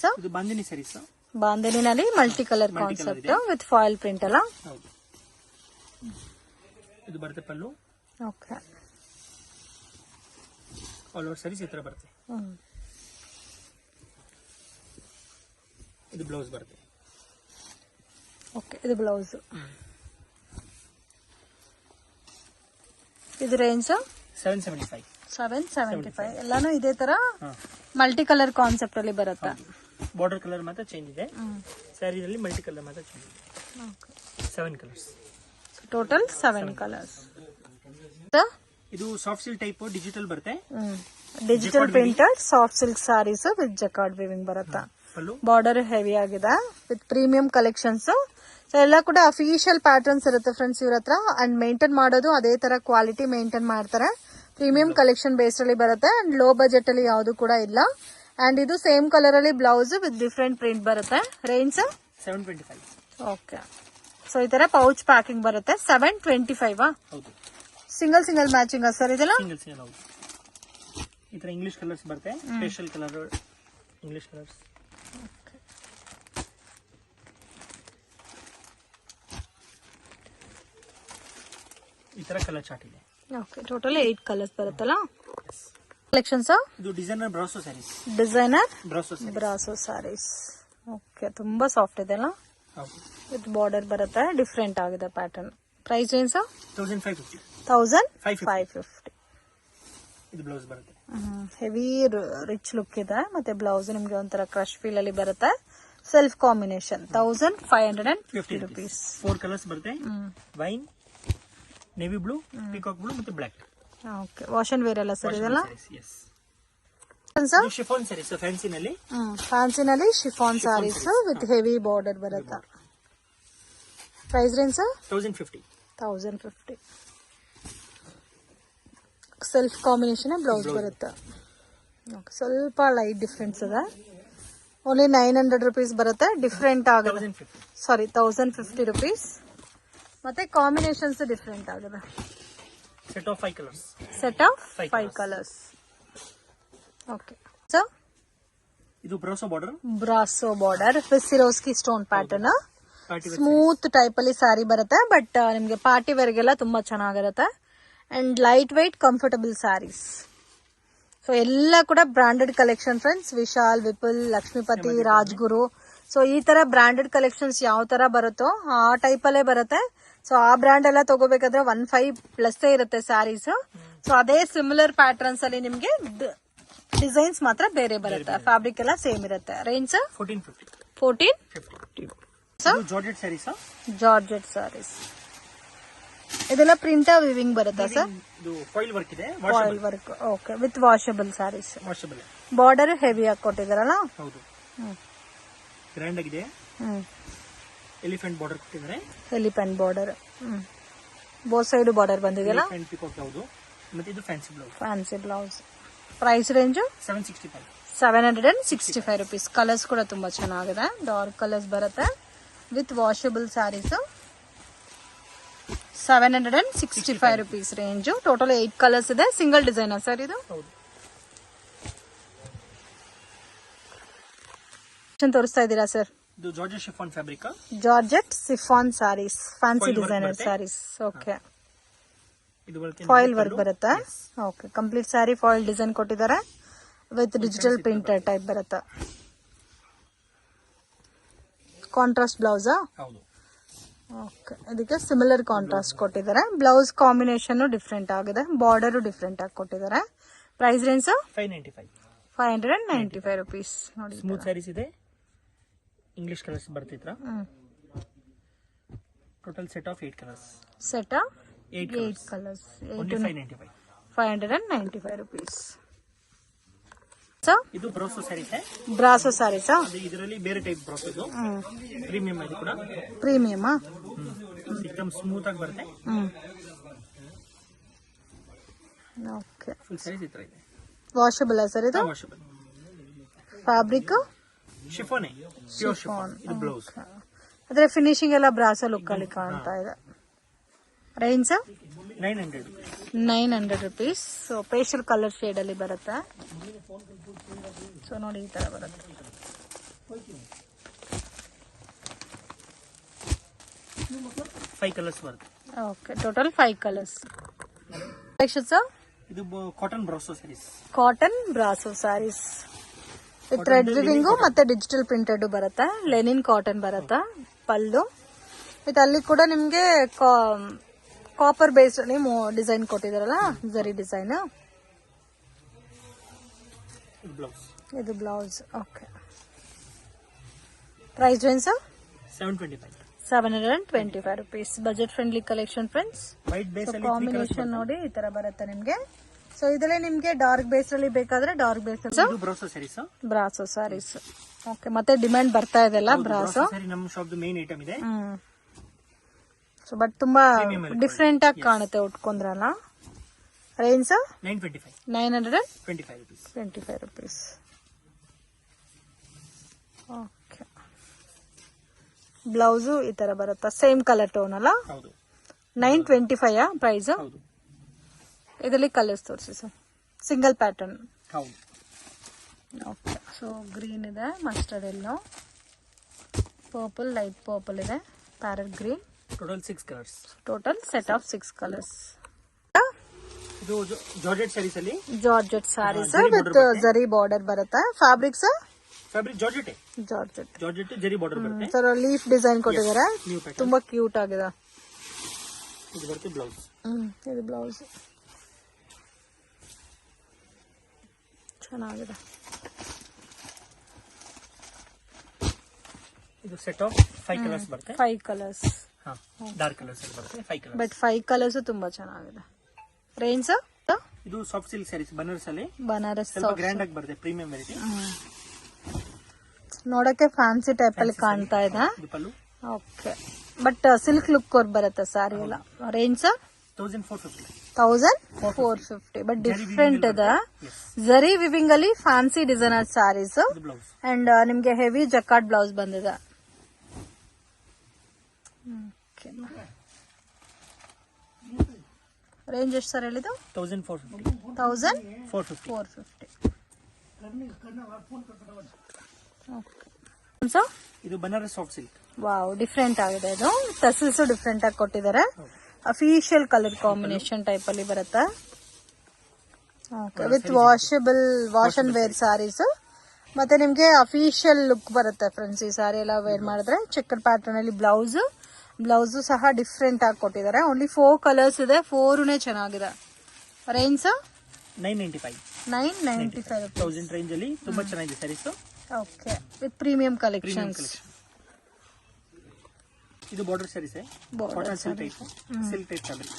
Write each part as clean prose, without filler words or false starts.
Sir? ಇದು bandhani sarees. ಬಾಂದಿನಿನಲ್ಲಿ multi colour concept with foil print ಅಲ್ಲ? ಹೌದು. ಇದು ಬರುತ್ತೆ pallu. Okay. All over sarees ಈ ತರ ಬರುತ್ತೆ. ಇದು ಬ್ಲೌಸ್ ಬರುತ್ತೆ. ಓಕೆ, ಇದು ಬ್ಲೌಸ್. ಇದು ರೇಂಜ್ 775. 775. ಎಲ್ಲಾನು ಇದೇ ತರ ಮಲ್ಟಿ ಕಲರ್ ಕಾನ್ಸೆಪ್ಟ್ ಅಲ್ಲಿ ಬರುತ್ತೆ. ಬಾರ್ಡರ್ ಕಲರ್ ಮಾತ್ರ ಚೇಂಜ್ ಇದೆ. ಸ್ಯಾರಿಯಲ್ಲಿ ಮಲ್ಟಿ ಕಲರ್ ಮಾತ್ರ ಚೇಂಜ್ ಇದೆ. 7 ಕಲರ್ಸ್. Total 7 colours. ಇದು ಸಾಫ್ಟ್ ಸಿಲ್ಕ್ ಟೈಪ್ ಡಿಜಿಟಲ್ ಬರುತ್ತೆ. Digital printed soft silk saris with jacquard weaving ಬರುತ್ತೆ. ಬಾರ್ಡರ್ ಹೆವಿ ಆಗಿದೆ ವಿತ್ ಪ್ರೀಮಿಯಂ ಕಲೆಕ್ಷನ್ಸ್. ಸೊ ಎಲ್ಲ ಕೂಡ ಅಫಿಷಿಯಲ್ ಪ್ಯಾಟರ್ನ್ಸ್ ಇರುತ್ತೆ ಫ್ರೆಂಡ್ಸ್ ಇವ್ರ ಹತ್ರ. ಅಂಡ್ ಮೇಂಟೈನ್ ಮಾಡೋದು ಅದೇ ತರ ಕ್ವಾಲಿಟಿ ಮೇಂಟೈನ್ ಮಾಡ್ತಾರೆ. ಪ್ರೀಮಿಯಂ ಕಲೆಕ್ಷನ್ ಬೇಸ್ ಅಲ್ಲಿ ಬರುತ್ತೆ. ಅಂಡ್ ಲೋ ಬಜೆಟ್ ಅಲ್ಲಿ ಯಾವ್ದು ಕೂಡ ಇಲ್ಲ. ಅಂಡ್ ಇದು ಸೇಮ್ ಕಲರ್ ಅಲ್ಲಿ ಬ್ಲೌಸ್ ವಿತ್ ಡಿಫ್ರೆಂಟ್ ಪ್ರಿಂಟ್ ಬರುತ್ತೆ. ರೇಂಜ್ 725. ಓಕೆ. ಸೊ ಈ ತರ ಪೌಚ್ ಪ್ಯಾಕಿಂಗ್ ಬರುತ್ತೆ. 725. ಸಿಂಗಲ್ ಸಿಂಗಲ್ ಮ್ಯಾಚಿಂಗ್ ಸರ್ ಇದೆಲ್ಲ? Single single. ಹೌದು. ಈ ತರ ಇಂಗ್ಲಿಷ್ ಕಲರ್ಸ್ ಬರುತ್ತೆ. Special colour English colours. ಈ ತರ ಕಲರ್ ಚಾರ್ಟ್ ಇದೆ. ಓಕೆ, ಟೋಟಲ್ 8 ಕಲರ್ಸ್ ಬರುತ್ತಲ್ಲ. ಕಲೆಕ್ಷನ್ಸ್ ಇದು designer brasso saris. Designer brasso saris. Okay, ತುಂಬಾ ಸಾಫ್ಟ್ ಇದೆ ಅಲ್ಲ? ಹೌದು. ವಿತ್ ಬಾರ್ಡರ್ ಬರುತ್ತೆ. ಡಿಫ್ರೆಂಟ್ ಆಗಿದೆ ಪ್ಯಾಟರ್ನ್. Price range 1550. 1550. ಇದು ಬ್ಲೌಸ್ ಬರುತ್ತೆ. ಹೆವಿ ರಿಚ್ ಲುಕ್ ಇದೆ. ಮತ್ತೆ ಬ್ಲೌಸ್ ನಿಮ್ಗೆ ಒಂಥರ ಕ್ರಶ್ ಫೀಲ್ ಅಲ್ಲಿ ಬರುತ್ತೆ. Self combination 1550 rupees. 4 ಕಲರ್ಸ್ ಬರುತ್ತೆ. Wine, navy blue, peacock blue ಮತ್ತೆ black. Okay, wash and wear ಎಲ್ಲ ಸರ್ ಇದೆಲ್ಲ? ಶಿಫಾನ್ ಸ್ಯಾರೀಸ್ ಫ್ಯಾನ್ಸಿನಲ್ಲಿ. ಫ್ಯಾನ್ಸಿನಲ್ಲಿ chiffon sarees with heavy border ಬರುತ್ತೆ. Price range 1050. 1050. Self combination blouse ಬರುತ್ತೆ. ಸ್ವಲ್ಪ ಲೈಟ್ ಡಿಫ್ರೆನ್ಸ್ ಇದೆ. ಓನ್ಲಿ 900 rupees ಬರುತ್ತೆ. ಡಿಫ್ರೆಂಟ್ ಆಗಿದೆ. Sorry, 1050 rupees. ಮತ್ತೆ ಕಾಂಬಿನೇಷನ್ಸ್ ಡಿಫ್ರೆಂಟ್ ಆಗಿದೆ. Set of 5 colours. Set of 5 colours. Okay. So ಇದು brasso border with Swarovski stone pattern. Smooth type ಅಲ್ಲಿ ಸ್ಯಾರಿ ಬರುತ್ತೆ. ಬಟ್ ನಿಮ್ಗೆ ಪಾರ್ಟಿ ವೇರ್ಗೆಲ್ಲ ತುಂಬಾ ಚೆನ್ನಾಗಿರುತ್ತೆ. And light weight comfortable saris. So ಎಲ್ಲ ಕೂಡ branded collection friends. Vishal, Vipul, Lakshmipati, Rajguru. So ಈ ತರ ಬ್ರಾಂಡೆಡ್ ಕಲೆಕ್ಷನ್ಸ್ ಯಾವ ತರ ಬರುತ್ತೋ ಆ ಟೈಪ್ ಅಲ್ಲೇ ಬರುತ್ತೆ. ಸೊ ಆ ಬ್ರ್ಯಾಂಡ್ ಎಲ್ಲ ತಗೋಬೇಕಾದ್ರೆ 15+ ಇರುತ್ತೆ ಸ್ಯಾರೀಸ್. ಸೊ ಅದೇ ಸಿಮಿಲರ್ ಪ್ಯಾಟರ್ನ್ಸ್ ಅಲ್ಲಿ ನಿಮ್ಗೆ ಡಿಸೈನ್ಸ್ ಮಾತ್ರ ಬೇರೆ ಬರುತ್ತೆ. ಫ್ಯಾಬ್ರಿಕ್ ಎಲ್ಲ ಸೇಮ್ ಇರುತ್ತೆ. ರೇಂಜ್ 1450. Georgette sarees. ಇದೆಲ್ಲ ಪ್ರಿಂಟ್ ವಿವಿಂಗ್ ಬರುತ್ತಾ ಸರ್? ಫಾಯಿಲ್ ವರ್ಕ್ ಇದೆ. Foil work. Okay, with washable sarees. Border heavy ಆಗಿ ಕೊಟ್ಟಿದಾರಲ್ಲ? ಹೌದು. ಗ್ರ್ಯಾಂಡ್ ಆಗಿದೆ. ಎಲಿಫೆಂಟ್ ಬಾರ್ಡರ್ ಕೊಟ್ಟಿದ್ದಾರೆ. Elephant border. Both side border ಬಂದಿದೆಯಲ್ಲ? ಮತ್ತೆ ಇದು fancy blouse. Price range 765 rupees. Colours ಕೂಡ ತುಂಬಾ ಚೆನ್ನಾಗಿದೆ. ಡಾರ್ಕ್ ಕಲರ್ಸ್ ಬರುತ್ತೆ with washable sarees. 765 rupees range. Total 8 colours ಇದೆ. ಸಿಂಗಲ್ ಡಿಸೈನರ್ ಸರ್ ಇದು? ತೋರಿಸ್ತಾ ಇದ್ದೀರಾ ಸರ್? ಇದು georgette chiffon fabric. Georgette chiffon sarees, fancy designer sarees. Okay, foil work ಬರುತ್ತೆ. Okay, complete saree foil design ಕೊಟ್ಟಿದ್ದಾರೆ ವಿತ್ ಡಿಜಿಟಲ್ ಪ್ರಿಂಟರ್ ಟೈಪ್ ಬರುತ್ತೆ. Contrast ಬ್ಲೌಸಾ? Okay, ಇದಕ್ಕೆ ಸಿಮಿಲರ್ ಕಾಂಟ್ರಾಸ್ಟ್ ಕೊಟ್ಟಿದ್ದಾರೆ. ಬ್ಲೌಸ್ ಕಾಂಬಿನೇಷನ್ ಡಿಫ್ರೆಂಟ್ ಆಗಿದೆ. ಬಾರ್ಡರ್ ಡಿಫ್ರೆಂಟ್ ಆಗಿ ಕೊಟ್ಟಿದ್ದಾರೆ. Price range 595 rupees. ನೋಡಿ, ಸ್ಮೂತ್ ಸ್ಯಾರೀಸ್ ಇದೆ. ಇಂಗ್ಲಿಷ್ ಕಲರ್ಸ್ ಬರ್ತಿದ್ರ. Total set of 8 colours. Set of 8 colours. 595 rupees. ಇದು ಬ್ರಾಸೋ ಸ್ಯಾರೀಸ್. Brasso sarees. ಇದರಲ್ಲಿ ಬೇರೆ ಟೈಪ್ ಬ್ರಾಸೋ. ಇದು ಪ್ರೀಮಿಯಂ. ಇದು ಕೂಡ ಪ್ರೀಮಿಯಮ್. ಸಿಸ್ಟಮ್ ಸ್ಮೂತ್ ಆಗಿ ಬರುತ್ತೆ. ಓಕೆ, ಫುಲ್ ಸ್ಯಾರೀಸ್ ಇತರ ಇದೆ. ವಾಷಬಲ್ ಸರ್ ಇದು? Washable. Fabric chiffon, pure chiffon. ಇದು ಬ್ಲೌಸ್. ಅದ್ರ ಫಿನಿಶಿಂಗ್ ಎಲ್ಲ ಬ್ರಾಸೋ ಲುಕ್ ಅಲ್ಲಿ ಕಾಣ್ತಾ ಇದೆ. Range 900 rupees. So pastel colour shade ಅಲ್ಲಿ ಬರುತ್ತೆ. ಸೊ ನೋಡಿ, ಈ ತರ ಬರುತ್ತೆ. 5 ಕಲರ್ಸ್ ಬರುತ್ತೆ. Okay, total 5 colours. Collection sir, ಇದು cotton brasso sarees. Cotton brasso sarees with thread weaving ಮತ್ತೆ ಡಿಜಿಟಲ್ ಪ್ರಿಂಟೆಡ್ ಬರುತ್ತೆ. ಲೆನಿನ್ ಕಾಟನ್ ಬರುತ್ತೆ. ಪಲ್ಲು ವಿತ್ ಅಲ್ಲಿ ಕೂಡ ನಿಮ್ಗೆ ಕಾಪರ್ ಬೇಸ್ಡ್ ನೀವು ಡಿಸೈನ್ ಕೊಟ್ಟಿದಾರಲ್ಲ, ಜರಿ ಡಿಸೈನ್. ಬ್ಲೌಸ್, ಇದು blouse. Okay, price range sir 725 rupees. Budget friendly collection friends. White base ಅಲ್ಲಿ ಕಾಂಬಿನೇಷನ್ ನೋಡಿ ಈ ತರ ಬರುತ್ತೆ ನಿಮ್ಗೆ. ಸೊ ಇದರಲ್ಲಿ ನಿಮ್ಗೆ ಡಾರ್ಕ್ ಬೇಸ್ ಅಲ್ಲಿ ಬೇಕಾದ್ರೆ ಡಾರ್ಕ್ ಬೇಸ್ ಇದು brasso sarees. Brasso saris. Okay, ಮತ್ತೆ ಡಿಮ್ಯಾಂಡ್ ಬರ್ತಾ ಇದೆ ಅಲ್ಲ ಬ್ರಾಸೋ. ನಮ್ಮ ಶಾಪ್ ಮೇನ್ ಐಟಮ್ ಇದೆ. ಸೊ ಬಟ್ ತುಂಬಾ ಡಿಫ್ರೆಂಟ್ ಆಗಿ ಕಾಣುತ್ತೆ ಉಟ್ಕೊಂಡ್ರಲ್ಲ. Range 925 rupees. ಓಕೆ, ಬ್ಲೌಸು ಈ ತರ ಬರುತ್ತಾ, ಸೇಮ್ ಕಲರ್ ಟೋನ್ ಅಲ್ಲ. 925 ಪ್ರೈಸ್. ಇದರಲ್ಲಿ ಕಲರ್ಸ್ ತೋರಿಸಿ sir. Single pattern. Okay, so green ಇದೆ, mustard yellow, purple, light purple ಇದೆ, parrot green. Total 6 colours. Total set of 6 colours. ಇದು ಜಾರ್ಜೆಟ್ ಸ್ಯಾರೀಸ್ ಅಲ್ಲಿ georgette sarees with zari border ಬರುತ್ತೆ. ಫ್ಯಾಬ್ರಿಕ್ಸ್ ಜಾರ್ಜೆಟ್ ಜರಿ ಬಾರ್ಡರ್ ಬರುತ್ತೆ. Sir leaf design ಕೊಟ್ಟಿದ್ದಾರೆ, ತುಂಬಾ cute ಆಗಿದೆ. ಇದು ಬರುತ್ತೆ ಬ್ಲೌಸ್. ಇದು ಬ್ಲೌಸ್ ಚೆನ್ನಾಗಿದೆ. ಇದು ಸೆಟ್ ಆಫ್ 5 ಕಲರ್ಸ್ ಬರುತ್ತೆ. 5 ಕಲರ್ಸ್. ಡಾರ್ಕ್ ಕಲರ್ಸ್ ಬರುತ್ತೆ 5 ಕಲರ್ಸ್. ಬಟ್ 5 ಕಲರ್ಸ್ ತುಂಬಾ ಚೆನ್ನಾಗಿದೆ. ರೇಂಜ್ ಇದು ಸಾಫ್ಟ್ ಸಿಲ್ಕ್ ಸ್ಯಾರೀಸ್ ಬನಾರಸ್ ಅಲ್ಲಿ. ಬನಾರಸ್ ಸ್ವಲ್ಪ ಗ್ರ್ಯಾಂಡ್ ಆಗಿ ಬರುತ್ತೆ, ಪ್ರೀಮಿಯಂ ವೆರೈಟಿ. ನೋಡಕ್ಕೆ ಫ್ಯಾನ್ಸಿ ಟೈಪ್ ಅಲ್ಲಿ ಕಾಣ್ತಾ ಇದೆ. ಓಕೆ, ಬಟ್ ಸಿಲ್ಕ್ ಲುಕ್ ಬರುತ್ತೆ ಸ್ಯಾರಿ ಎಲ್ಲ. ರೇಂಜ್ 1450. ಬಟ್ ಡಿಫ್ರೆಂಟ್ ಇದೆ. ಜರಿ ವಿವಿಂಗ್ ಅಲ್ಲಿ ಫ್ಯಾನ್ಸಿ ಡಿಸೈನರ್ ಸ್ಯಾರೀಸ್ ಅಂಡ್ ನಿಮ್ಗೆ ಹೆವಿ ಜಕಾರ್ಡ್ ಬ್ಲೌಸ್ ಬಂದಿದೆ. ರೇಂಜ್ ಎಷ್ಟು ಸರ್ ಹೇಳಿದ್ದು? 1450. ಇದು Banaras soft silk. Wow, different ಆಗಿದೆ. ಇದು ಟಸಲ್ಸ್ ಡಿಫ್ರೆಂಟ್ ಆಗಿ ಕೊಟ್ಟಿದ್ದಾರೆ. ಅಫಿಷಿಯಲ್ ಕಲರ್ ಕಾಂಬಿನೇಷನ್ ಟೈಪ್ ಅಲ್ಲಿ ಬರುತ್ತೆ. With wash and wear saris. ಮತ್ತೆ ನಿಮ್ಗೆ ಅಫಿಷಿಯಲ್ ಲುಕ್ ಬರುತ್ತೆ ಫ್ರೆಂಡ್ಸ್ ಈ ಸ್ಯಾರಿ ಎಲ್ಲ ವೇರ್ ಮಾಡಿದ್ರೆ. ಚೆಕ್ಕರ್ ಪ್ಯಾಟರ್ನ್ ಅಲ್ಲಿ ಬ್ಲೌಸ್ ಸಹ ಡಿಫ್ರೆಂಟ್ ಆಗಿ ಕೊಟ್ಟಿದ್ದಾರೆ. ಓನ್ಲಿ 4 ಕಲರ್ಸ್ ಇದೆ, 4 ಚೆನ್ನಾಗಿದೆ. ರೇಂಜ್ 995 1000 ರೇಂಜ್ ಅಲ್ಲಿ ತುಂಬಾ ಚೆನ್ನಾಗಿದೆ sarees. Okay, with premium collections. ಇದು border sarees cotton silk type fabric.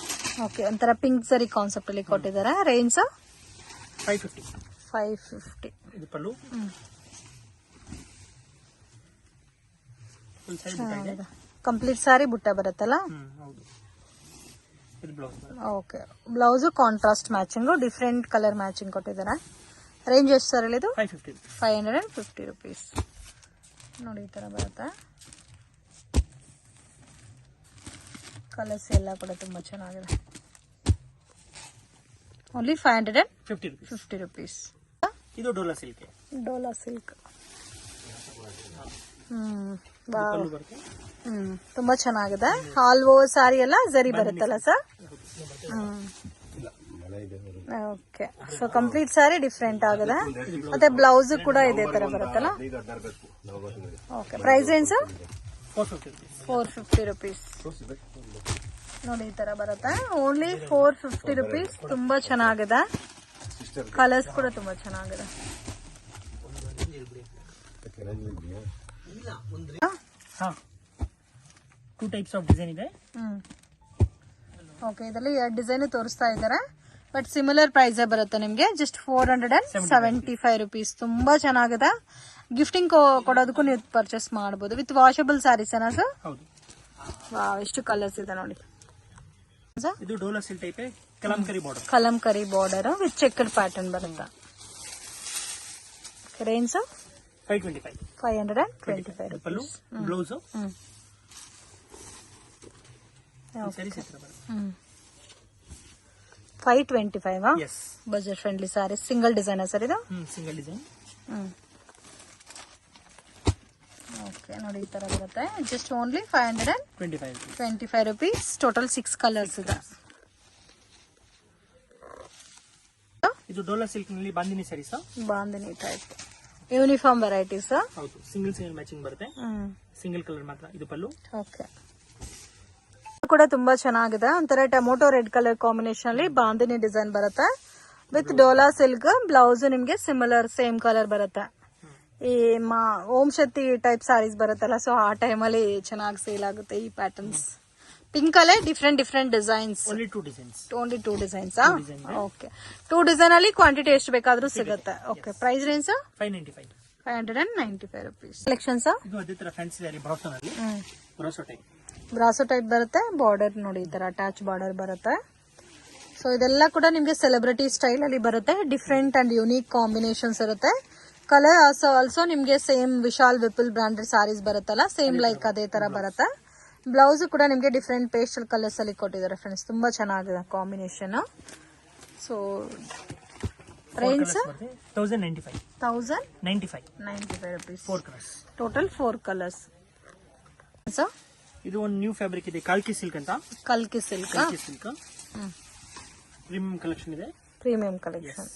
Okay, ಒಂಥರ ಪಿಂಕ್ ಸರಿ ಕಾನ್ಸೆಪ್ಟ್ ಅಲ್ಲಿ ಕೊಟ್ಟಿದ್ದಾರೆ. ರೇಂಜ್ 550. ಇದು ಪಲ್ಲು. ಫುಲ್ ಸ್ಯಾರಿ ಬುಟ್ಟ ಇದೆ. ಕಂಪ್ಲೀಟ್ ಸಾರಿ ಬುಟ್ಟ ಬರುತ್ತಲ್ಲ. ಹೌದು. ಇದು blouse. Okay, blouse contrast matching, different colour matching ಕೊಟ್ಟಿದ್ದಾರೆ. ರೇಂಜ್ ಎಷ್ಟು ಸರ್ ಹೇಳಿದ್ದು? 550 rupees. ನೋಡಿ ಈ ತರ ಬರುತ್ತೆ. ಕಲರ್ಸ್ ಎಲ್ಲ ಕೂಡ ತುಂಬಾ ಚೆನ್ನಾಗಿದೆ. Only 550 rupees. ಇದು ಡೋಲಾ ಸಿಲ್ಕ್. ತುಂಬಾ ಚೆನ್ನಾಗಿದೆ. ಆಲ್ ಓವರ್ ಸಾರಿ ಎಲ್ಲ ಜರಿ ಬರುತ್ತಲ್ಲ ಸರ್. ಓಕೆ, ಸೊ ಕಂಪ್ಲೀಟ್ ಸಾರಿ ಡಿಫ್ರೆಂಟ್ ಆಗಿದೆ. ಮತ್ತೆ ಬ್ಲೌಸ್ ಕೂಡ ಇದೇ ತರ ಬರುತ್ತಲ್ಲ. ಓಕೆ, ಪ್ರೈಸ್ ಏನು ಸರ್? 450 rupees. ನೋಡಿ ಈ ತರ ಬರುತ್ತೆ. Only 450 rupees. ತುಂಬಾ ಚೆನ್ನಾಗಿದೆ. ಕಲರ್ಸ್ ಕೂಡ ತುಂಬಾ ಚೆನ್ನಾಗಿದೆ. 2 ಟೈಪ್ಸ್ ಆಫ್ ಡಿಸೈನ್ ಇದೆ. ಓಕೆ, ಇದರಲ್ಲಿ 2 ಡಿಸೈನ್ ತೋರಿಸ್ತಾ ಇದ್ದಾರೆ. ಬಟ್ ಸಿಮಿಲರ್ ಪ್ರೈಸ್ ಬರುತ್ತೆ ನಿಮ್ಗೆ. Just 475 rupees. ತುಂಬಾ ಚೆನ್ನಾಗಿದೆ. ಗಿಫ್ಟಿಂಗ್ ಕೊಡೋದಕ್ಕೂ ನೀವು ಪರ್ಚೇಸ್ ಮಾಡಬಹುದು. ವಿತ್ ವಾಷಬಲ್ ಸ್ಯಾರೀಸ್ ಏನಾ ಸರ್? ವಾವ್, ಎಷ್ಟು ಕಲರ್ಸ್ ಇದೆ ನೋಡಿ. ಇದು Dola silk type kalamkari border with checked pattern ಬರುತ್ತೆ. Range 525 rupees. Blouse 525. Budget friendly sarees. Single design sir ಇದು? Single design. ಓಕೆ ನೋಡಿ ಈ ತರ ಬರುತ್ತೆ. Just only 525 25 rupees. Total 6 colours ಇದೆ. ಇದು ಡೋಲಾ ಸಿಲ್ಕ್ ನಲ್ಲಿ bandhani sarees. Bandhani type uniform varieties. ಹೌದು, ಸಿಂಗಲ್ ಮ್ಯಾಚಿಂಗ್ ಬರುತ್ತೆ. ಸಿಂಗಲ್ ಕಲರ್ ಮಾತ್ರ ಇದು ಪಲ್ಲು. ಓಕೆ ಕೂಡ ತುಂಬಾ ಚೆನ್ನಾಗಿದೆ. ಒಂಥರ ಟೊಮೊಟೊ ರೆಡ್ ಕಲರ್ ಕಾಂಬಿನೇಷನ್ ಅಲ್ಲಿ ಬಾಂದಿನಿ ಡಿಸೈನ್ ಬರುತ್ತೆ ವಿತ್ ಡೋಲಾ ಸಿಲ್ಕ್. ಬ್ಲೌಸ್ ನಿಮ್ಗೆ ಸಿಮಿಲರ್ ಸೇಮ್ ಕಲರ್ ಬರುತ್ತೆ. ಈ ಓಂ ಶಕ್ತಿ ಟೈಪ್ ಸಾರೀಸ್ ಬರುತ್ತಲ್ಲ, ಸೊ ಆ ಟೈಮಲ್ಲಿ ಚೆನ್ನಾಗಿ ಸೇಲ್ ಆಗುತ್ತೆ ಈ ಪ್ಯಾಟರ್ನ್ಸ್. ಪಿಂಕ್ ಅಲ್ಲೇ different designs. Only 2 designs. Only 2 designs. Okay 2 design ಅಲ್ಲಿ ಕ್ವಾಂಟಿಟಿ ಎಷ್ಟು ಬೇಕಾದ್ರೂ ಸಿಗುತ್ತೆ. Okay price range 595 rupees. Collections ಇದು ಅದೇ ತರ ಫ್ಯಾನ್ಸಿ ಸ್ಯಾರಿ ಬ್ರಾಸೋ ಟೈಪ್ ಬರುತ್ತೆ. ಬಾರ್ಡರ್ ನೋಡಿ ಈ ತರ ಅಟ್ಯಾಚ್ ಬಾರ್ಡರ್ ಬರುತ್ತೆ. ಸೊ ಇದೆಲ್ಲ ಕೂಡ ನಿಮ್ಗೆ ಸೆಲೆಬ್ರಿಟಿ ಸ್ಟೈಲ್ ಅಲ್ಲಿ ಬರುತ್ತೆ. ಡಿಫ್ರೆಂಟ್ ಅಂಡ್ ಯುನೀಕ್ ಕಾಂಬಿನೇಷನ್ಸ್ ಇರುತ್ತೆ. ಕಲರ್ ಆಲ್ಸೋ ನಿಮ್ಗೆ ಸೇಮ್ ವಿಶಾಲ್ ವಿಪುಲ್ ಬ್ರಾಂಡೆಡ್ ಸಾರೀಸ್ ಬರುತ್ತಲ್ಲ, ಸೇಮ್ ಲೈಕ್ ಅದೇ ತರ ಬರುತ್ತೆ. ಬ್ಲೌಸ್ ಕೂಡ ನಿಮ್ಗೆ ಡಿಫ್ರೆಂಟ್ ಪೇಸ್ಟಲ್ ಕಲರ್ಸ್ ಅಲ್ಲಿ ಕೊಟ್ಟಿದ್ದಾರೆ ಫ್ರೆಂಡ್ಸ್. ತುಂಬಾ ಚೆನ್ನಾಗಿದೆ combination. So range 1095 rupees. 4 colours. Total 4 colours. ಇದು ಒಂದು ನ್ಯೂ ಫ್ಯಾಬ್ರಿಕ್ ಇದೆ, ಕಲ್ಕಿ ಸಿಲ್ಕ್ ಅಂತ. ಕಲ್ಕಿ ಸಿಲ್ಕ್ ಪ್ರೀಮಿಯಂ ಕಲೆಕ್ಷನ್ ಇದೆ. Premium collection.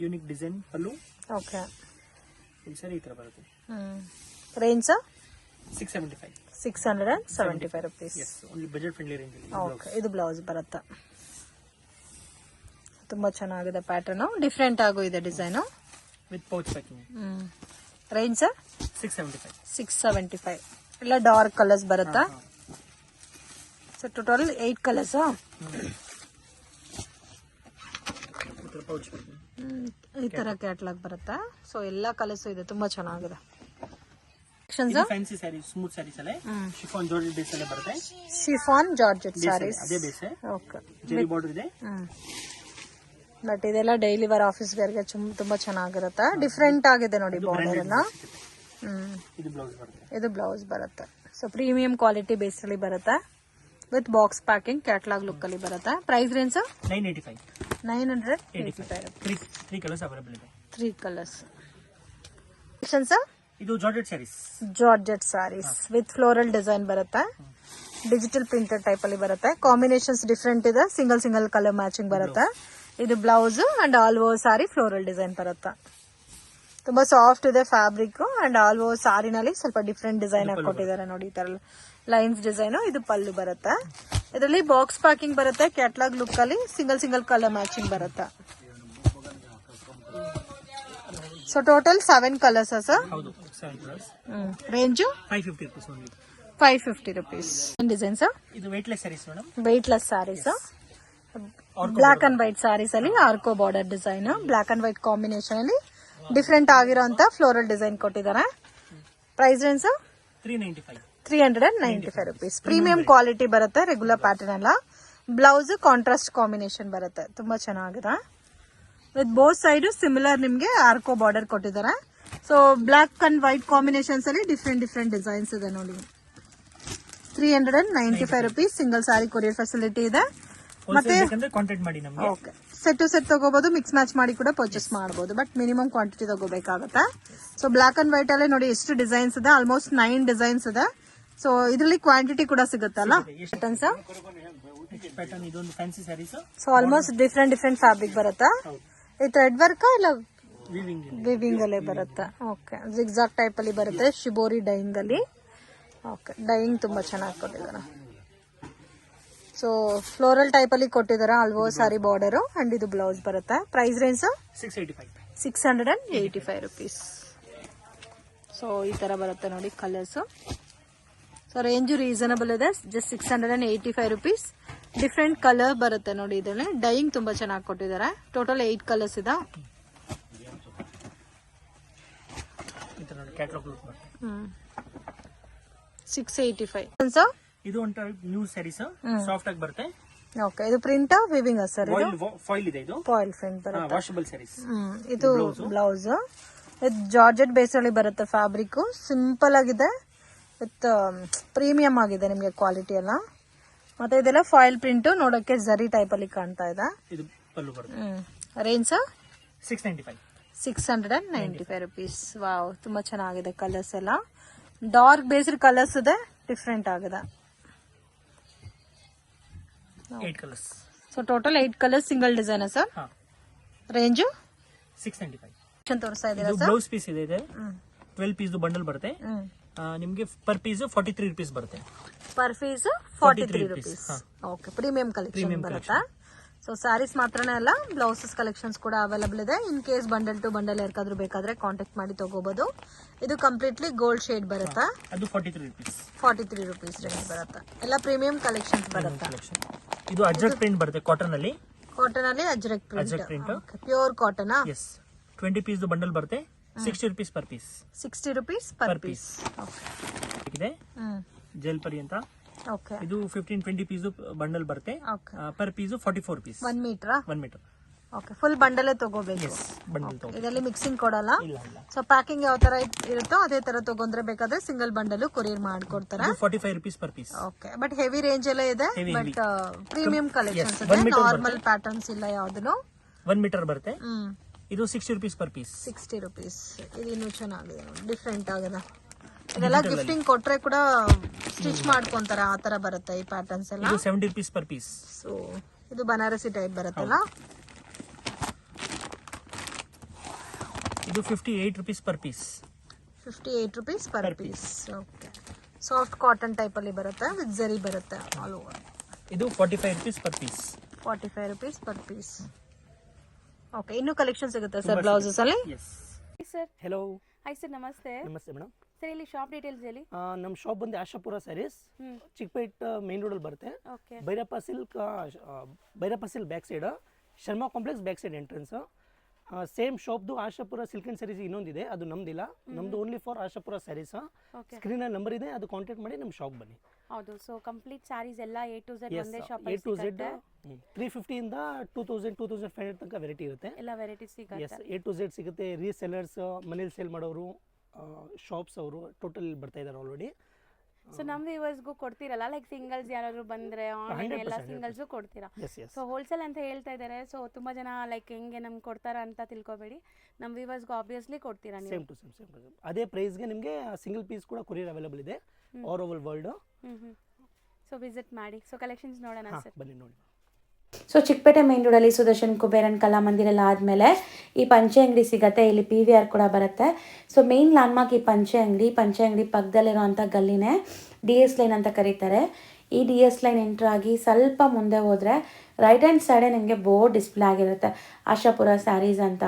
ಯೂನಿಕ್ ಡಿಸೈನ್ ಪಲ್ಲು. ಓಕೆ ಈ ಸರಿ ಈ ತರ ಬರುತ್ತೆ. Range 675 rupees. Yes, only budget friendly range ಅಲ್ಲಿ. ಓಕೆ ಇದು ಬ್ಲೌಸ್ ಬರುತ್ತೆ. ತುಂಬಾ ಚೆನ್ನಾಗಿದೆ ಪ್ಯಾಟರ್ನ್. ಡಿಫ್ರೆಂಟ್ ಆಗು ಇದೆ design with pouch packing. Range 675 ಎಲ್ಲ ಡಾರ್ಕ್ ಕಲರ್ಸ್ ಬರುತ್ತಾ? So total 8 colours. Pouch packing ಈ ತರ ಕ್ಯಾಟಲಾಗ್ ಬರುತ್ತೆ. ಸೊ ಎಲ್ಲಾ ಕಲರ್ಸ್ ಇದೆ, ತುಂಬಾ ಚೆನ್ನಾಗಿದೆ. ಇದು ಫ್ಯಾನ್ಸಿ ಸ್ಯಾರಿ, ಸ್ಮೂತ್ ಸ್ಯಾರೀಸ್ ಅಲ್ಲೇ ಶಿಫಾನ್ ಜಾರ್ಜೆಟ್ ಬೇಸ್ ಅಲ್ಲೇ ಬರುತ್ತೆ. ಶಿಫಾನ್ ಜಾರ್ಜೆಟ್ ಸ್ಯಾರೀಸ್ ಅದೇ ಬೇಸ್. ಓಕೆ ಜೆರಿ ಬಾರ್ಡರ್ ಇದೆ. ಬಟ್ ಇದೆಲ್ಲ ಡೈಲಿ ವೇರ್ ಆಫೀಸ್ ವೇರ್ಗೆ ತುಂಬಾ ಚೆನ್ನಾಗಿರುತ್ತೆ. ಡಿಫ್ರೆಂಟ್ ಆಗಿದೆ ನೋಡಿ ಬಾರ್ಡರ್ ಎಲ್ಲ. ಇದು ಬ್ಲೌಸ್ ಬರುತ್ತೆ. ಸೊ ಪ್ರೀಮಿಯಂ ಕ್ವಾಲಿಟಿ ಬೇಸ್ ಅಲ್ಲಿ ಬರುತ್ತೆ with box packing catalogue look ಅಲ್ಲಿ ಬರುತ್ತೆ. Price range 985. 3 ಕಲರ್ಸ್ ಅವೈಲೇಬಲ್ ಇದೆ. 3 ಕಲರ್ಸ್. ಇದು georgette saris with floral design ಬರುತ್ತೆ. ಡಿಜಿಟಲ್ ಪ್ರಿಂಟೆಡ್ ಟೈಪ್ ಅಲ್ಲಿ ಬರುತ್ತೆ. ಕಾಂಬಿನೇಷನ್ಸ್ ಡಿಫ್ರೆಂಟ್ ಇದೆ. ಸಿಂಗಲ್ ಕಲರ್ ಮ್ಯಾಚಿಂಗ್ ಬರುತ್ತೆ. ಇದು blouse and all over sari floral design ಬರುತ್ತೆ. ತುಂಬಾ ಸಾಫ್ಟ್ ಇದೆ ಫ್ಯಾಬ್ರಿಕ್ ಅಂಡ್ ಆಲ್ ಓವರ್ ಸಾರಿನಲ್ಲಿ ಸ್ವಲ್ಪ ಡಿಫ್ರೆಂಟ್ ಡಿಸೈನ್ ಆಗಿ ಕೊಟ್ಟಿದ್ದಾರೆ ನೋಡಿ. ಈ ತರ ಲೈನ್ಸ್ ಡಿಸೈನ್. ಇದು ಪಲ್ಲು ಬರುತ್ತೆ. ಇದರಲ್ಲಿ ಬಾಕ್ಸ್ ಪ್ಯಾಕಿಂಗ್ ಬರುತ್ತೆ. ಕ್ಯಾಟಲಾಗ್ ಲುಕ್ ಅಲ್ಲಿ ಸಿಂಗಲ್ ಕಲರ್ ಮ್ಯಾಚಿಂಗ್ ಬರುತ್ತೆ. So total 7 colours sir. Range 550 rupees. Designs ಇದು weightless sarees madam. Weightless sarees. Black and white sarees ಅಲ್ಲಿ ಆರ್ಕೋ border design. Black and white combination ಅಲ್ಲಿ ಡಿಫ್ರೆಂಟ್ ಆಗಿರೋಂತ ಫ್ಲೋರಲ್ ಡಿಸೈನ್ ಕೊಟ್ಟಿದ್ದಾರೆ. Price range 395 rupees. Premium quality ಬರುತ್ತೆ. Regular pattern ಅಲ್ಲ. Blouse contrast combination ಬರುತ್ತೆ. ತುಂಬಾ ಚೆನ್ನಾಗಿದೆ. ವಿತ್ ಬೋತ್ ಸೈಡ್ ಸಿಮಿಲರ್ ನಿಮ್ಗೆ ಆರ್ಕೋ ಬಾರ್ಡರ್ ಕೊಟ್ಟಿದ್ದಾರೆ. So black and white combinations ಅಲ್ಲಿ ಡಿಫ್ರೆಂಟ್ ಡಿಸೈನ್ಸ್ ಇದೆ ನೋಡಿ. 395 rupees. Single sari courier facility ಇದೆ. ಮತ್ತೆ ಕಾಂಟ್ಯಾಕ್ಟ್ ಮಾಡಿ ನಮಗೆ. ಓಕೆ ಸೆಟ್ ಟು ಸೆಟ್ ತಗೋಬಹುದು. ಮಿಕ್ಸ್ ಮ್ಯಾಚ್ ಮಾಡಿ ಕೂಡ ಪರ್ಚೇಸ್ ಮಾಡಬಹುದು. ಬಟ್ ಮಿನಿಮಮ್ ಕ್ವಾಂಟಿಟಿ ತಗೋಬೇಕಾಗುತ್ತೆ. ಸೊ ಬ್ಲಾಕ್ ಅಂಡ್ ವೈಟ್ ಅಲ್ಲೇ ನೋಡಿ ಎಷ್ಟು ಡಿಸೈನ್ಸ್ ಇದೆ. ಆಲ್ಮೋಸ್ಟ್ 9 ಡಿಸೈನ್ಸ್ ಇದೆ. ಸೊ ಇದರಲ್ಲಿ ಕ್ವಾಂಟಿಟಿ ಕೂಡ ಸಿಗುತ್ತಲ್ಲ. ಸೊ ಆಲ್ಮೋಸ್ಟ್ ಡಿಫ್ರೆಂಟ್ ಫ್ಯಾಬ್ರಿಕ್ ಬರುತ್ತಾ? ಈ ಥ್ರೆಡ್ ವರ್ಕ್ ಇಲ್ಲ ವಿವಿಂಗ್ ಅಲ್ಲೇ ಬರುತ್ತೆ. ಓಕೆ ಜಿಗ್ಜಾಗ್ ಟೈಪ್ ಅಲ್ಲಿ ಬರುತ್ತೆ. ಶಿಬೋರಿ ಡೈಯಿಂಗ್ ಅಲ್ಲಿ. ಓಕೆ ಡೈಯಿಂಗ್ ತುಂಬಾ ಚೆನ್ನಾಗಿ ಕೊಟ್ಟಿದ್ದಾರೆ. ಸೊ ಫ್ಲೋರಲ್ ಟೈಪ್ ಅಲ್ಲಿ ಕೊಟ್ಟಿದ್ದಾರೆ. ಆಲ್ವೋ ಸಾರಿ ಬಾರ್ಡರ್ ಅಂಡ್ ಇದು ಬ್ಲೌಸ್ ಬರುತ್ತೆ. Price range 685 rupees. ಸೊ ಈ ತರ ಬರುತ್ತೆ ನೋಡಿ ಕಲರ್ಸ್. ಸೊ ರೇಂಜ್ ರೀಸನಬಲ್ ಇದೆ. Just 685 rupees. ಡಿಫ್ರೆಂಟ್ ಕಲರ್ ಬರುತ್ತೆ ನೋಡಿ. ಇದರಲ್ಲಿ ಡೈಯಿಂಗ್ ತುಂಬಾ ಚೆನ್ನಾಗಿ ಕೊಟ್ಟಿದ್ದಾರೆ. ಟೋಟಲ್ 8 ಕಲರ್ಸ್ ಇದೆ. 685. ಇದು ಒಂದು ನ್ಯೂ ಸ್ಯಾರೀಸ್ ಸಾಫ್ಟ್ ಆಗಿ ಬರುತ್ತೆ. ಓಕೆ ಇದು ಪ್ರಿಂಟ್ ವಿವಿಂಗ್ ಸರ್. ಇದು ಫಾಯಿಲ್ ಇದೆ. ಇದು ಫಾಯಿಲ್ ಪ್ರಿಂಟ್ ಬರುತ್ತೆ. ವಾಷಬಲ್ ಸ್ಯಾರೀಸ್. ಇದು ಬ್ಲೌಸ್ ವಿತ್ ಜಾರ್ಜೆಟ್ ಬೇಸ್ ಅಲ್ಲಿ ಬರುತ್ತೆ. ಫ್ಯಾಬ್ರಿಕ್ ಸಿಂಪಲ್ ಆಗಿದೆ ವಿತ್ ಪ್ರೀಮಿಯಂ ಆಗಿದೆ ನಿಮ್ಗೆ ಕ್ವಾಲಿಟಿ ಎಲ್ಲ. ಮತ್ತೆ ಇದೆಲ್ಲ ಫಾಯಿಲ್ ಪ್ರಿಂಟ್ ನೋಡಕ್ಕೆ ಜರಿ ಟೈಪ್ ಅಲ್ಲಿ ಕಾಣ್ತಾ ಇದೆ. ಇದು ಪಲ್ಲು ಬರುತ್ತೆ. Range 695 rupees. ವಾವ್ ತುಂಬಾ ಚೆನ್ನಾಗಿದೆ ಕಲರ್ಸ್ ಎಲ್ಲ. ಡಾರ್ಕ್ ಬೇಸ್ಡ್ ಕಲರ್ಸ್ ಇದೆ, ಡಿಫ್ರೆಂಟ್ ಆಗಿದೆ. 8 colours. So total 8 colours single design sir. Range 695 ತೋರಿಸ್ತಾ ಇದ್ದೀರಾ ಇದು ಸರ್. ಬ್ಲೌಸ್ ಪೀಸ್ ಇದೆ 12 ಪೀಸ್ ಬಂಡಲ್ ಬರುತ್ತೆ. ನಿಮ್ಗೆ ಪರ್ ಪೀಸ್ 43 rupees ಬರುತ್ತೆ. Per piece 43 rupees. Okay, premium collection ಬರುತ್ತಾ. ಸೊ ಸ್ಯಾರೀಸ್ ಮಾತ್ರನೇ ಅಲ್ಲ, ಬ್ಲೌಸಸ್ ಕಲೆಕ್ಷನ್ಸ್ ಕೂಡ ಅವೈಲಬಲ್ ಇದೆ. In case bundle to bundle ಯಾರಿಗಾದ್ರೂ ಬೇಕಾದ್ರೆ ಕಾಂಟ್ಯಾಕ್ಟ್ ಮಾಡಿ ತಗೋಬಹುದು. ಇದು ಕಂಪ್ಲೀಟ್ಲಿ ಗೋಲ್ಡ್ ಶೇಡ್ ಬರುತ್ತಾ. ಅದು 43 rupees. 43 rupees ರೇಂಜ್ ಬರುತ್ತಾ. ಎಲ್ಲ ಪ್ರೀಮಿಯಂ ಕಲೆಕ್ಷನ್ಸ್ ಬರುತ್ತಾ. ಇದು ಅಜ್ರಕ್ ಪ್ರಿಂಟ್ ಬರುತ್ತೆ ಕಾಟನ್ ಅಲ್ಲಿ. ಕಾಟನ್ ಅಲ್ಲಿ ajrakh print, pure cotton. Yes, 20 piece bundle ಬರುತ್ತೆ. 60 rupees per piece. 60 rupees per piece. ಇದೆ ಜೆಲ್ ಪರಿ ಅಂತ. ಓಕೆ, ಇದು 15-20 ಪೀಸ್ ಬಂಡಲ್ ಬರುತ್ತೆ. Per piece 44 rupees. 1 metre. 1 metre. Okay, full ಬಂಡಲೇ ತಗೋಬೇಕು. ಎಸ್, ಬಂಡಲ್ ತಗೋ. ಇದರಲ್ಲಿ ಮಿಕ್ಸಿಂಗ್ ಕೊಡಲ್ಲ. ಇಲ್ಲ ಇಲ್ಲ. ಸೊ ಪ್ಯಾಕಿಂಗ್ ಯಾವ ತರ ಇರುತ್ತೋ ಅದೇ ತರ ತಗೊಂಡ್ರೆ ಬೇಕಾದ್ರೆ ಸಿಂಗಲ್ ಬಂಡಲ್ ಕೊರಿಯರ್ ಮಾಡ್ಕೊಡ್ತಾರೆ. 45 rupees per piece. Okay, but heavy range ಎಲ್ಲ ಇದೆ. ಬಟ್ ಪ್ರೀಮಿಯಂ ಕಲೆಕ್ಷನ್ಸ್ ಇದೆ. ನಾರ್ಮಲ್ ಪ್ಯಾಟರ್ನ್ಸ್ ಇಲ್ಲ ಯಾವ್ದು. 1 ಮೀಟರ್ ಬರುತ್ತೆ. ಇದು 60 rupees per piece. 60 rupees. ಇದು ಇನ್ನೂ ಚೆನ್ನಾಗಿದೆ, ಡಿಫ್ರೆಂಟ್ ಆಗಿದೆ. ಇದೆಲ್ಲ ಗಿಫ್ಟಿಂಗ್ ಕೊಟ್ರೆ ಕೂಡ ಸ್ಟಿಚ್ ಮಾಡ್ಕೊಂತಾರೆ, ಆ ತರ ಬರುತ್ತೆ ಈ ಪ್ಯಾಟರ್ನ್ಸ್ ಎಲ್ಲ. ಇದು 70 rupees per piece. ಸೊ ಇದು ಬನಾರಸಿ ಟೈಪ್ ಬರುತ್ತಲ್ಲ. ಇದು 58 rupees per piece. 58 rupees per piece. Okay, soft cotton type ಅಲ್ಲಿ ಬರುತ್ತೆ, ವಿತ್ ಜರಿ ಬರುತ್ತೆ ಆಲ್ ಓವರ್. ಇದು 45 rupees per piece. 45 rupees per piece. Okay, ಇನ್ನೂ ಕಲೆಕ್ಷನ್ ಸಿಗುತ್ತೆ ಸರ್ ಬ್ಲೌಸಸ್ ಅಲ್ಲಿ. Yes sir. Hello. Hi sir, ನಮಸ್ತೆ. ನಮಸ್ತೆ ಮೇಡಮ್. ಸರ್, ಇಲ್ಲಿ ಶಾಪ್ ಡೀಟೇಲ್ಸ್ ಹೇಳಿ. ನಮ್ಮ ಶಾಪ್ ಬಂದು Ashapura Sarees, Chickpet main road ಬರುತ್ತೆ. Okay. Bhairappa silk back side, Sharma complex back side entrance. Same ಶಾಪ್ದು ಆಶಾಪುರ ಸಿಲ್ಕ್ ಅಂಡ್ ಸ್ಯಾರೀಸ್ ಇನ್ನೊಂದಿದೆ, ಅದು ನಮ್ದಿಲ್ಲ. ನಮ್ದು only for Ashapura Sarees. Screen number ಇದೆ, ಅದು ಕಾಂಟ್ಯಾಕ್ಟ್ ಮಾಡಿ ನಮ್ಮ ಶಾಪ್ ಬನ್ನಿ. ಹೌದು. ಸೊ ಕಂಪ್ಲೀಟ್ ಸ್ಯಾರೀಸ್ ಎಲ್ಲ A to Z ಒಂದೇ ಶಾಪ್ A to Z 350 ಇಂದ 2000-2500 ತನಕ ವೆರೈಟಿ ಇರುತ್ತೆ. ಎಲ್ಲ ವೆರೈಟೀಸ್ ಸಿಗುತ್ತೆ. ಎಸ್, A to Z ಸಿಗುತ್ತೆ. ರೀಸೆಲ್ಲರ್ಸ್, ಮನೇಲಿ ಸೇಲ್ ಮಾಡೋರು, ಶಾಪ್ಸ್ ಅವರು ಟೋಟಲ್ ಬರ್ತಾ ಇದ್ದಾರೆ ಆಲ್ರೆಡಿ. ಸೊ ನಮ್ಮ ವ್ಯೂವರ್ಸ್ಗೂ ಕೊಡ್ತೀರಲ್ಲ, ಲೈಕ್ ಸಿಂಗಲ್ಸ್ ಯಾರಾದ್ರು ಬಂದ್ರೆ ಆನ್ಲೈನ್ ಎಲ್ಲ ಸಿಂಗಲ್ಸು ಕೊಡ್ತೀರಾ. ಸೊ ಹೋಲ್ಸೇಲ್ ಅಂತ ಹೇಳ್ತಾ ಇದ್ದಾರೆ. ಸೊ ತುಂಬಾ ಜನ ಲೈಕ್ ಹೆಂಗೆ ನಮ್ಗೆ ಕೊಡ್ತಾರ ಅಂತ ತಿಳ್ಕೊಬೇಡಿ, ನಮ್ಮ ವ್ಯೂವರ್ಸ್ಗೂ ಆಬ್ವಿಯಸ್ಲಿ ಕೊಡ್ತೀರಾ ನೀವು. ಸೇಮ್ ಟು ಸೇಮ್ ಅದೇ ಪ್ರೈಸ್ಗೆ ನಿಮಗೆ ಸಿಂಗಲ್ ಪೀಸ್ ಕೂಡ ಕೊರಿಯರ್ ಅವೈಲೇಬಲ್ ಇದೆ all over world. So visit ಮಾಡಿ. ಸೊ ಕಲೆಕ್ಷನ್ಸ್ ನೋಡೋಣ ಸರ್, ಬನ್ನಿ ನೋಡಿ. ಸೊ ಚಿಕ್ಕಪೇಟೆ ಮೇನ್ ರೋಡಲ್ಲಿ ಸುದರ್ಶನ್ ಕುಬೇರನ್ ಕಲಾಮಂದಿರೆಲ್ಲ ಆದಮೇಲೆ ಈ ಪಂಚೆ ಅಂಗಡಿ ಸಿಗುತ್ತೆ. ಇಲ್ಲಿ PVR ಕೂಡ ಬರುತ್ತೆ. ಸೊ ಮೇನ್ ಲ್ಯಾಂಡ್ಮಾರ್ಕ್ ಈ ಪಂಚೆ ಅಂಗಡಿ ಪಕ್ಕದಲ್ಲಿರೋಂಥ ಗಲ್ಲಿನೇ DS ಲೈನ್ ಅಂತ ಕರೀತಾರೆ. ಈ DS ಲೈನ್ ಎಂಟ್ರ್ ಆಗಿ ಸ್ವಲ್ಪ ಮುಂದೆ ಹೋದರೆ ರೈಟ್ ಹ್ಯಾಂಡ್ ಸೈಡೇ ನಿಮಗೆ ಬೋರ್ಡ್ ಡಿಸ್ಪ್ಲೇ ಆಗಿರುತ್ತೆ, ಆಶಾಪುರ ಸ್ಯಾರೀಸ್ ಅಂತ.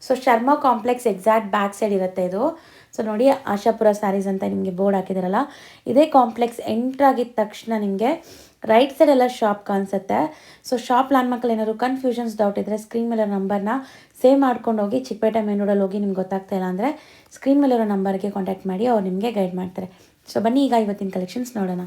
So Sharma complex exact back side ಇರುತ್ತೆ ಇದು. ಸೊ ನೋಡಿ, ಆಶಾಪುರ ಸ್ಯಾರೀಸ್ ಅಂತ ನಿಮಗೆ ಬೋರ್ಡ್ ಹಾಕಿದಾರಲ್ಲ, ಇದೇ ಕಾಂಪ್ಲೆಕ್ಸ್ ಎಂಟ್ರ್ ಆಗಿದ ತಕ್ಷಣ ನಿಮಗೆ ರೈಟ್ ಸೈಡ್ ಎಲ್ಲ ಶಾಪ್ ಕಾಣಿಸುತ್ತೆ. ಸೊ ಶಾಪ್ ಲ್ಯಾಂಡ್ಮಾರ್ಕಲ್ಲಿ ಏನಾದ್ರು ಕನ್ಫ್ಯೂಷನ್ಸ್ ಡೌಟ್ ಇದ್ದರೆ ಸ್ಕ್ರೀನ್ ಮೇಲೆ ನಂಬರ್ನ ಸೇವ್ ಮಾಡ್ಕೊಂಡು ಹೋಗಿ. ಚಿಕ್ಕಪೇಟೆ ಮೇನ್ ರೋಡಲ್ಲಿ ಹೋಗಿ ನಿಮ್ಗೆ ಗೊತ್ತಾಗ್ತಾ ಇಲ್ಲ ಅಂದರೆ ಸ್ಕ್ರೀನ್ ಮೇಲಿರೋ ನಂಬರ್ಗೆ ಕಾಂಟ್ಯಾಕ್ಟ್ ಮಾಡಿ, ಅವ್ರು ನಿಮಗೆ ಗೈಡ್ ಮಾಡ್ತಾರೆ. ಸೊ ಬನ್ನಿ ಈಗ ಇವತ್ತಿನ ಕಲೆಕ್ಷನ್ಸ್ ನೋಡೋಣ.